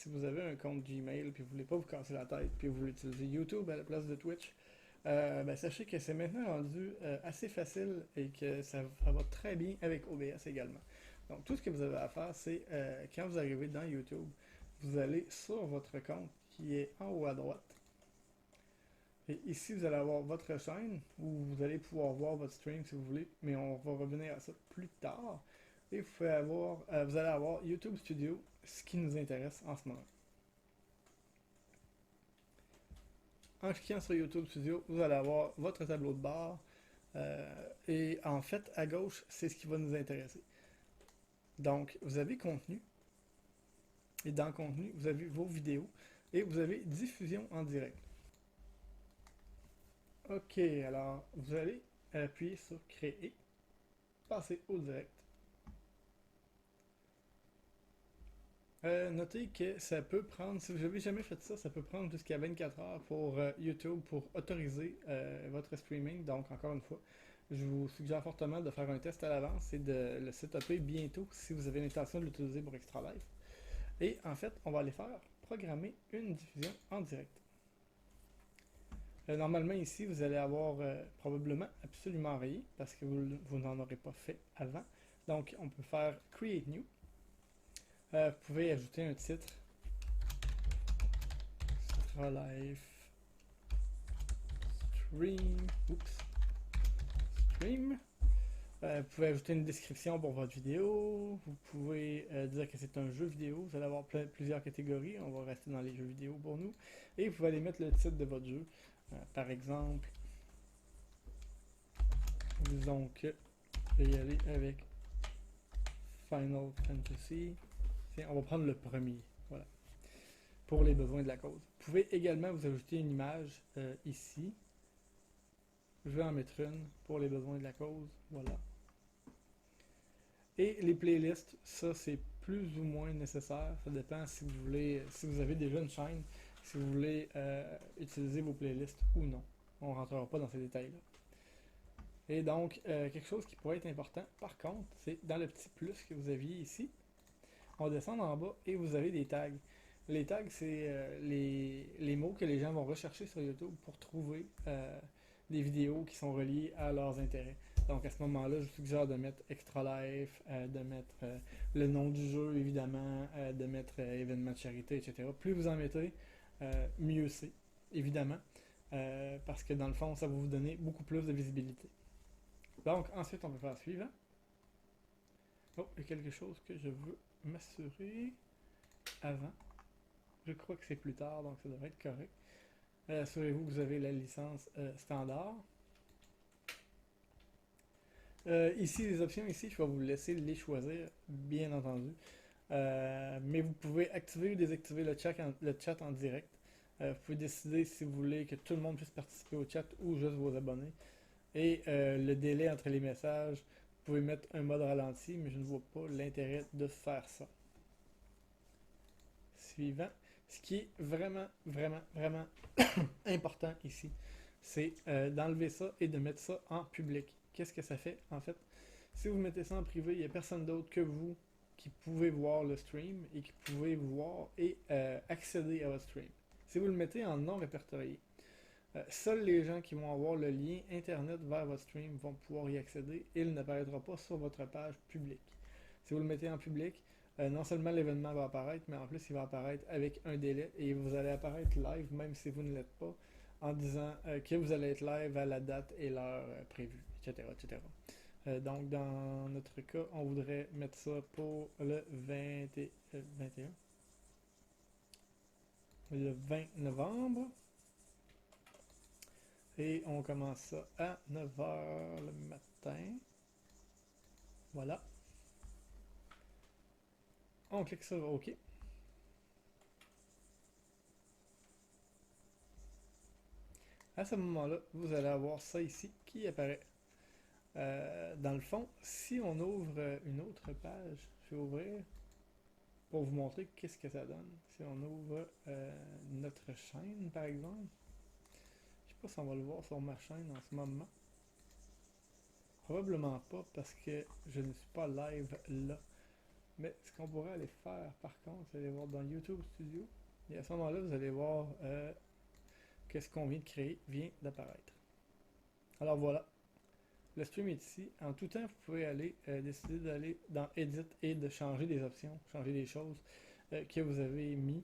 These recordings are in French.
si vous avez un compte Gmail puis vous voulez pas vous casser la tête puis vous voulez utiliser YouTube à la place de Twitch, ben, sachez que c'est maintenant rendu assez facile et que ça va très bien avec OBS également. Donc tout ce que vous avez à faire, c'est quand vous arrivez dans YouTube, vous allez sur votre compte qui est en haut à droite. Et ici, vous allez avoir votre chaîne où vous allez pouvoir voir votre stream si vous voulez, mais on va revenir à ça plus tard. Et vous allez avoir YouTube Studio, ce qui nous intéresse en ce moment. En cliquant sur YouTube Studio, vous allez avoir votre tableau de bord. Et en fait, à gauche, c'est ce qui va nous intéresser. Donc, vous avez contenu. Et dans contenu, vous avez vos vidéos. Et vous avez diffusion en direct. Ok, alors vous allez appuyer sur créer, passer au direct. Notez que ça peut prendre, si vous n'avez jamais fait ça, ça peut prendre jusqu'à 24 heures pour YouTube pour autoriser votre streaming. Donc, encore une fois, je vous suggère fortement de faire un test à l'avance et de le setuper bientôt si vous avez l'intention de l'utiliser pour Extra Life. Et en fait, on va aller faire programmer une diffusion en direct. Normalement, ici, vous allez avoir probablement absolument rien parce que vous n'en aurez pas fait avant. Donc, on peut faire Create New. Vous pouvez ajouter un titre. Extra Life Stream. Oups. Stream. Vous pouvez ajouter une description pour votre vidéo. Vous pouvez dire que c'est un jeu vidéo. Vous allez avoir plusieurs catégories. On va rester dans les jeux vidéo pour nous. Et vous allez mettre le titre de votre jeu. Par exemple, disons que je vais y aller avec Final Fantasy. Tiens, on va prendre le premier. Voilà. Pour les besoins de la cause. Vous pouvez également vous ajouter une image ici. Je vais en mettre une pour les besoins de la cause. Voilà. Et les playlists, ça c'est plus ou moins nécessaire. Ça dépend si vous voulez, si vous avez déjà une chaîne, si vous voulez utiliser vos playlists ou non. On ne rentrera pas dans ces détails-là. Et donc, quelque chose qui pourrait être important, par contre, c'est dans le petit plus que vous aviez ici. On descend en bas et vous avez des tags. Les tags, c'est les mots que les gens vont rechercher sur YouTube pour trouver des vidéos qui sont reliées à leurs intérêts. Donc à ce moment-là, je vous suggère de mettre Extra Life, de mettre le nom du jeu évidemment, de mettre événement de charité, etc. Plus vous en mettez, mieux c'est, évidemment, parce que dans le fond, ça va vous donner beaucoup plus de visibilité. Donc ensuite, on peut faire suivant. Oh, il y a quelque chose que je veux m'assurer avant. Je crois que c'est plus tard, donc ça devrait être correct. Assurez-vous que vous avez la licence standard. Ici, les options, ici, je vais vous laisser les choisir, bien entendu. Mais vous pouvez activer ou désactiver le chat en direct. Vous pouvez décider si vous voulez que tout le monde puisse participer au chat ou juste vos abonnés. Et le délai entre les messages, vous pouvez mettre un mode ralenti, mais je ne vois pas l'intérêt de faire ça. Suivant. Ce qui est vraiment, vraiment, vraiment important ici, c'est d'enlever ça et de mettre ça en public. Qu'est-ce que ça fait en fait? Si vous mettez ça en privé, il n'y a personne d'autre que vous qui pouvez voir le stream et qui pouvez voir et accéder à votre stream. Si vous le mettez en non répertorié, seuls les gens qui vont avoir le lien internet vers votre stream vont pouvoir y accéder et il n'apparaîtra pas sur votre page publique. Si vous le mettez en public, non seulement l'événement va apparaître, mais en plus il va apparaître avec un délai et vous allez apparaître live même si vous ne l'êtes pas en disant que vous allez être live à la date et l'heure prévue, etc. etc. Donc dans notre cas, on voudrait mettre ça pour le 21, le 20 novembre. Et on commence ça à 9 h le matin. Voilà. On clique sur OK. À ce moment-là, vous allez avoir ça ici qui apparaît. Dans le fond, si on ouvre une autre page, je vais ouvrir pour vous montrer qu'est-ce que ça donne. Si on ouvre notre chaîne, par exemple, je sais pas si on va le voir sur ma chaîne en ce moment. Probablement pas parce que je ne suis pas live là. Mais ce qu'on pourrait aller faire par contre, c'est aller voir dans YouTube Studio. Et à ce moment-là, vous allez voir que ce qu'on vient de créer vient d'apparaître. Alors voilà, le stream est ici. En tout temps, vous pouvez aller décider d'aller dans Edit et de changer des options, changer des choses que vous avez mis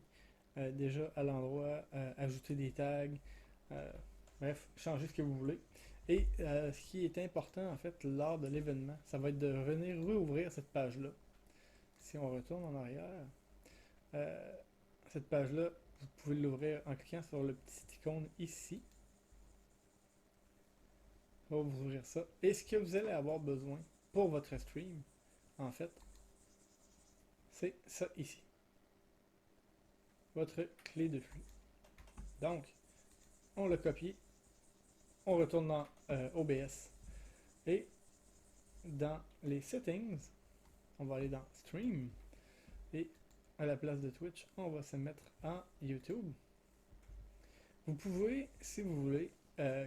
déjà à l'endroit, ajouter des tags, euh, bref, changer ce que vous voulez. Et ce qui est important en fait lors de l'événement, ça va être de venir rouvrir cette page-là. Si on retourne en arrière, euh, cette page-là, vous pouvez l'ouvrir en cliquant sur le petit icône ici. On va vous ouvrir ça. Et ce que vous allez avoir besoin pour votre stream, en fait, c'est ça ici. Votre clé de flux. Donc, on l'a copié, on retourne dans OBS et dans les settings, on va aller dans Stream et à la place de Twitch, on va se mettre en YouTube. Vous pouvez, si vous voulez,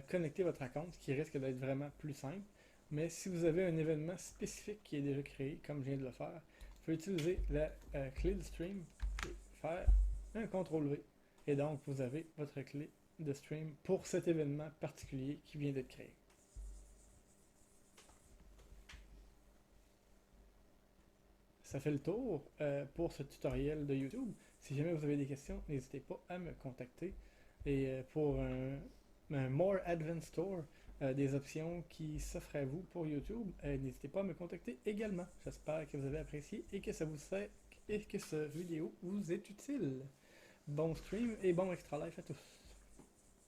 connecter votre compte, ce qui risque d'être vraiment plus simple. Mais si vous avez un événement spécifique qui est déjà créé, comme je viens de le faire, vous pouvez utiliser la clé de stream et faire un CTRL-V. Et donc, vous avez votre clé de stream pour cet événement particulier qui vient d'être créé. Ça fait le tour pour ce tutoriel de YouTube. Si jamais vous avez des questions, n'hésitez pas à me contacter. Et pour un More Advanced Store, des options qui s'offrent à vous pour YouTube, n'hésitez pas à me contacter également. J'espère que vous avez apprécié et que ça vous sert et que cette vidéo vous est utile. Bon stream et bon extra life à tous.